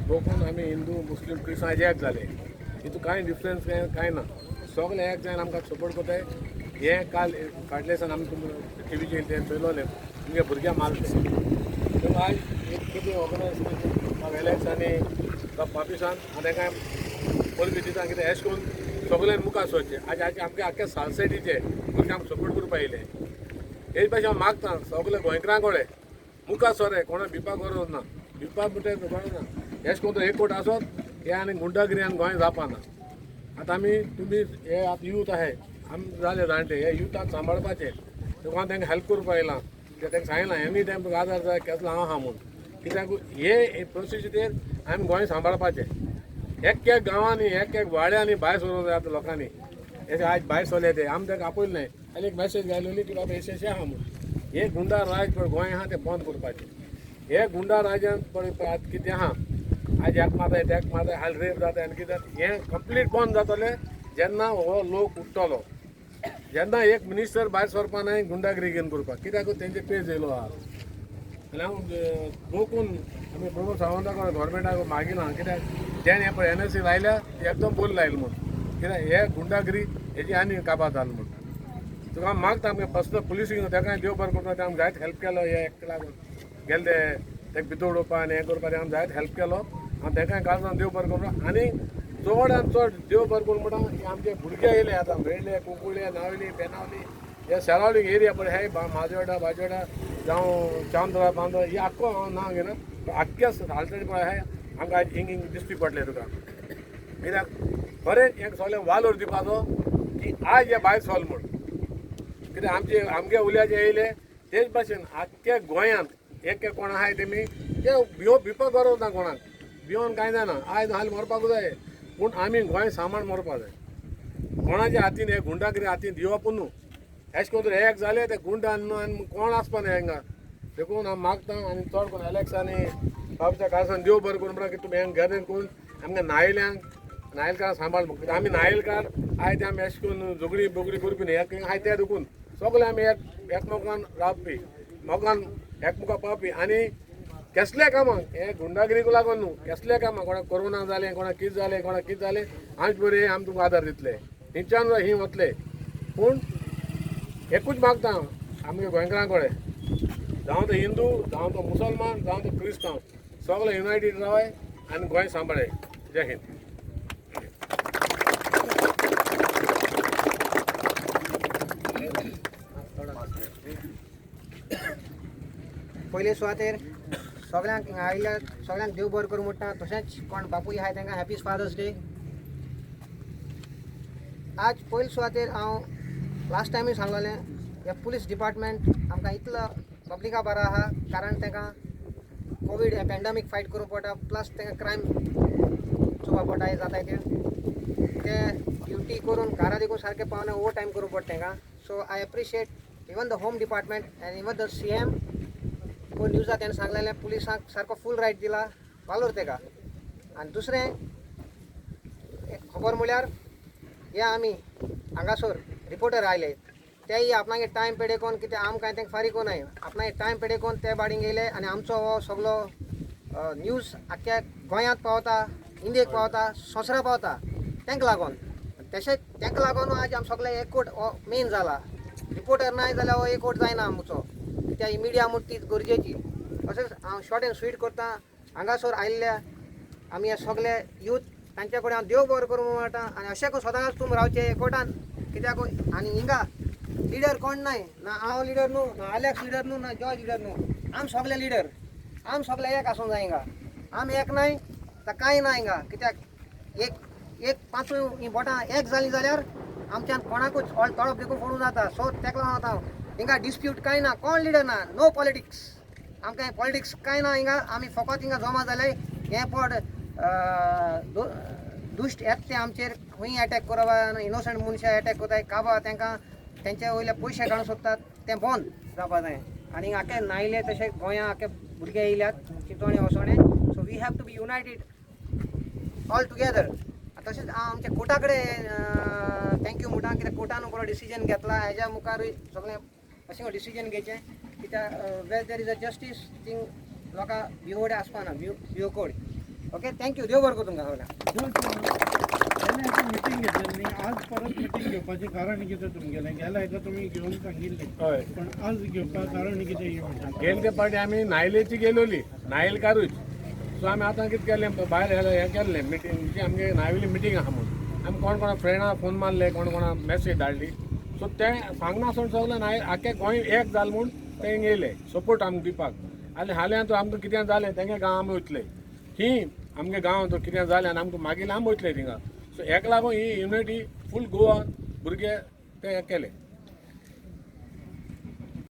बघून आम्ही हिंदू मुस्लिम क्रिस्तांव एक झाले हितू कांय डिफरन्स कांय ना सगळे एक जावन आमकां सपोर्ट कोताय हे काल फाटले दिसान आमी टीव्हीचेर ते चयलोले तुमगे भुरग्यां मारले तर आज एक कितें ऑर्गनायज इलेक्शनी ऑफिसान आनी तांकां पोलिस दिता कितें एश करून सगळ्यांनी मुखार सरचे आज आज आमगे आख्या सोसायटीचे भुरग्यांक सपोर्ट करपा येयले हेच भाशेन हांव मागता सगळे गोंयकारां कडेन मुखार सरे कोणा भिवपाक गरज ना भिवपाक म्हणटा गरज ना एश करून एक कोट आसत हे आनी गुंडागिरी आनी गोंय जावपाना आतां आमी तुमी हे आतां यूथ आहे आमी जाले जाणटे हे युथाक सांबाळपाचें तेव्हा तांकां हेल्प करपा येयलां तांकां सांगलां एनी टायम तुका आदार जाय केसलो हांव आहा म्हूण कित्याक हे प्रोसिजर आमी गोंय सांबाळपाचें एक गांवांनी एक वाड्यांनी भायर सरोंक जाय आतां लोकांनी हे आज भायर सरले ते आमी ताका आपयलें न्हय आनी एक मॅसेज घालली की बाबा अशें आहा म्हूण हे गुंडा राज पळय गोंय आहा तें बंद करपाचें हे गुंडा राजान पळय आतां कितें आहा आज एक मारताय तेक मारताय हाल रेप जाता आनी कितें हें कंप्लीट बंद जातलें जेन्ना हो लोक उठ्ठलो जेन्ना एक मिनिस्टर भायर सरपा न्हय गुंडागिरी घेवन करपाक कित्याक तेंचे पेज येयलो आहा आनी हांव दोकून आमी प्रमोद सावंता कडेन गव्हर्मेंटाक मागिलां कित्याक जेन्ना हे पळय NSC लायल्या एकदम बोल लायला म्हूण कित्याक हे गुंडागिरी हेजी आनी काबार जालें म्हूण तुका हांव मागता आमगे पर्सनल पुलिसीक ताकाय देव बरें करता ते आमकां जायत हेल्प केलो हे एकटे लागून गेले ते तेका भितर उडोवपा आनी हें करपा आमकां जायत हेल्प केलो आनी ताकाय काळजान देव बरें करता आनी चड आनी चड देव बरें करून म्हणटा की आमचे भुरगे येयले आतां वेळले कुंकुळे नावली बेनावली हे सरावलींग एरिया पळय हे माजोडा बाजोडा जावं चांद्रा बांद्रा ही आख्खो हांव नांव घेना आख्ख्या हालतडी पळय हे आमकां आज हिंग हिंग दिसपी पडले तुका कित्याक बरें हें सगळें वालोर दिवपाचो की आज हे भायर सोल म्हूण कित्याक आमगे उल्याचे येयले तेच भाशेन आख्ख्या गोंयांत एक कोण आहाय तेमी ते भिवपाक गरज ना कोणाक भिवून कांय जायना आयज नाल्यार मरपाक जाय पूण आमी गोंय सामान मरपाक जाय कोणाच्या हातीन हे गुंडागिरी हातीन दिवपूच न्हू एश करून एक जाले ते गुंडा आनी कोण आसपा न्हय हांगा देखून हांव मागता आनी चड करून इलेक्शनी बाबच्या काळजान देव बरें करून म्हणटा की तुमी हें घरेन करून आमगे नायलकार सांबाळ कित्याक आमी नायलकार आयज आमी एश करून झगडी बोगडी करपी न्हय एक आहाय ते देखून सगळे आमी एकमेकान रावपी मोगान एकमुखार पावपी आनी कसले कामां हे गुंडागिरीक लागून न्हू कसले कामां कोणाक कोरोना जालें कोणाक कितें जालें आमचे बरें आमी तुमकां आदार दितले थंयच्यान ही वतले पूण एकूच मागता आमगे गोंयकारां कडेन जावं तो हिंदू जावं तो मुसलमान जावं तो क्रिस्तांव सगळे युनायटेड रावाय आनी गोंय सांबाळाय जय हिंद पयले सुवातेर सगळ्यांक आयल्या सगळ्यांक देव बरें करूं म्हणटा तशेंच कोण बापूय आहाय तांकां हॅपी फादर्स डे आज पयले सुवातेर हांव लास्ट टायमूय सांगलोलें हे पुलीस डिपार्टमेंट आमकां इतलो पब्लिका बरो आहा कारण तांकां कोवीड हे पॅन्डेमीक फायट करूंक पडटा प्लस तांकां क्रायम चोवपा पडटा हे जाताय ते ड्युटी करून घरा देखून सारकें पावना ओवर टायम करूंक पडटा तांकां so I appreciate even the home department end even the CM कोण न्यूजा तेणें सांगलेलें पुलिसांक सारको फूल रायट दिला वालोर तेका आनी दुसरें एक खबर म्हळ्यार हे आमी हांगासर रिपोर्टर आयले तेय आपणागे टायम पेडेकोन कितें आमकां तेंका फारीक कोनाय आपणागे टायम पेडेकोन ते बाडींग येयले आनी आमचो हो सगळो न्यूज आख्ख्या गोंयांत पावता इंडियेक पावता सोंसरा पावता तेंका लागोन तशेंच तेंका लागोन आज आमी सगळे एकवट मेन जाला रिपोर्टर नाय जाल्यार हो एकवट जायना आमचो कित्याक मिडिया म्हणटा ती गरजेची तशेंच हांव शॉर्ट एंड स्वीट करता हांगासर आयिल्ल्या आमी हे सगळे यूथ तांचे कडेन हांव देव बरें करूं म्हणटा आनी अशें करून सदांच तुमी रावचे एकवटान कित्याक आनी हिंगा लिडर कोण नाय ना हांव लिडर न्हू ना अलेक्स लिडर न्हू ना जॉर्ज लिडर न्हू आमी सगळे लिडर आमी सगळे एक आसूंक जाय हिंगा आमी एक नाय तर कांय ना हिंगा कित्याक एक पांचूय हीं बोटां एक जालीं जाल्यार आमच्यान कोणाकूच तळप देखून फोडूं जाता सो तेका लागून हांव हिंगा डिस्प्यूट कांय ना कोण लिडर ना नो पॉलिटिक्स आमकां पॉलिटिक्स कांय ना हिंगा आमी फकत हिंगा जमा जाले हे पड दुश्ट येता ते आमचेर खंय अटॅक करप इनोसंट मनशां अटॅक कोताय काबा तांकां तेंचे वयले पयशे काडूंक सोदतात तें बंद जावपा जाय आनी आख्खे नायले तशें गोंया आख्खे भुरगे येयल्यात चिंतोणे वसोणे so we have to be united all together तशेंच हांव आमच्या कोर्टा कडेन थँक्यू म्हणटा कित्याक कोर्टान बरो डिसिजन घेतला हेज्या मुखारूय सगळें अशें डिसिजन घेवचें कित्याक where there is a justice thing लोकां भिवोडे आसपाना भिवकोड ओके थँक्यू देव बरें करूं तुमकां मिटींग घेतलेली आज परत मिटींग घेवपाचें कारण कितें तुमगेलें गेल्या हेका तुमी घेवन सांगिल्लें हय पण आज घेवपा कारण कितें हें म्हणटा गेले ते पाटी आमी नायलेची गेलोली नायलकारूच सो आमी आतां कितें केलें भायर हें केल्लें मिटींग आमगे नायवेली मिटींग आहा म्हणून आमी कोण कोणा फ्रेंडाक फोन मारले कोण कोणा मॅसेज धाडली सो ते सांगना सोड सगळें नाय आख्या गोंय एक जाल म्हूण ते येयले सपोर्ट आमकां दिवपाक आनी हाल्यां तो आमकां कितें जालें तेंगे गांव आमी वयतले ही आमगे गांव तो कितें जालें आनी आमकां मागीर आमी वयतले थिंगा सो हेका लागून ही युनिटी फूल गोवा भुरगे ते केले